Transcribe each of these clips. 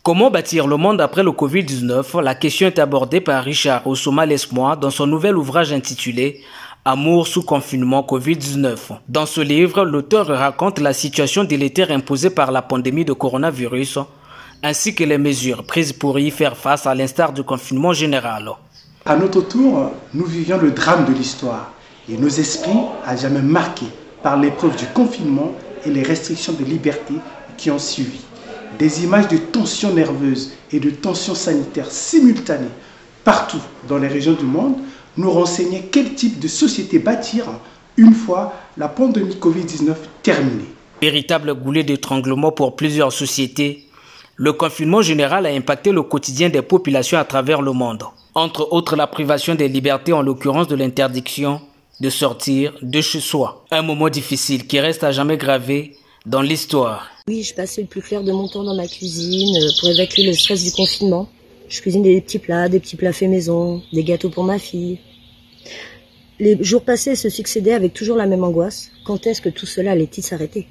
Comment bâtir le monde après le Covid-19? La question est abordée par Richard Osoma-Lesmois dans son nouvel ouvrage intitulé « Amour sous confinement Covid-19 ». Dans ce livre, l'auteur raconte la situation délétère imposée par la pandémie de coronavirus, ainsi que les mesures prises pour y faire face à l'instar du confinement général. À notre tour, nous vivions le drame de l'histoire et nos esprits à jamais marqués par l'épreuve du confinement et les restrictions de liberté qui ont suivi. Des images de tensions nerveuses et de tensions sanitaires simultanées partout dans les régions du monde nous renseignaient quel type de société bâtir une fois la pandémie Covid-19 terminée. Véritable goulet d'étranglement pour plusieurs sociétés, le confinement général a impacté le quotidien des populations à travers le monde. Entre autres, la privation des libertés, en l'occurrence de l'interdiction de sortir de chez soi. Un moment difficile qui reste à jamais gravé dans l'histoire. Oui, je passais le plus clair de mon temps dans ma cuisine pour évacuer le stress du confinement. Je cuisinais des petits plats faits maison, des gâteaux pour ma fille. Les jours passés se succédaient avec toujours la même angoisse. Quand est-ce que tout cela allait-il s'arrêter?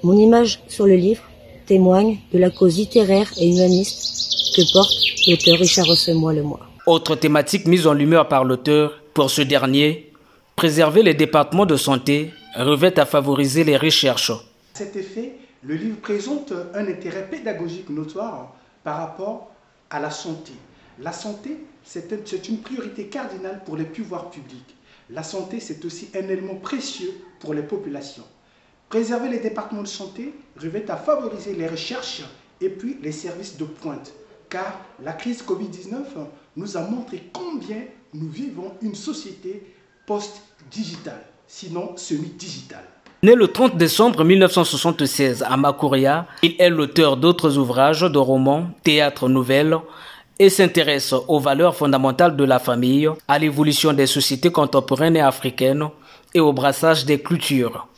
Mon image sur le livre témoigne de la cause littéraire et humaniste que porte l'auteur Richard Osoma-Lesmois. Autre thématique mise en lumière par l'auteur, pour ce dernier, préserver les départements de santé revêt à favoriser les recherches. À cet effet, le livre présente un intérêt pédagogique notoire par rapport à la santé. La santé, c'est une priorité cardinale pour les pouvoirs publics. La santé, c'est aussi un élément précieux pour les populations. Préserver les départements de santé revêt à favoriser les recherches et puis les services de pointe. Car la crise Covid-19 nous a montré combien nous vivons une société post-digitale, sinon semi-digitale. Né le 30 décembre 1976 à Makuria, il est l'auteur d'autres ouvrages de romans, théâtre, nouvelles et s'intéresse aux valeurs fondamentales de la famille, à l'évolution des sociétés contemporaines et africaines et au brassage des cultures.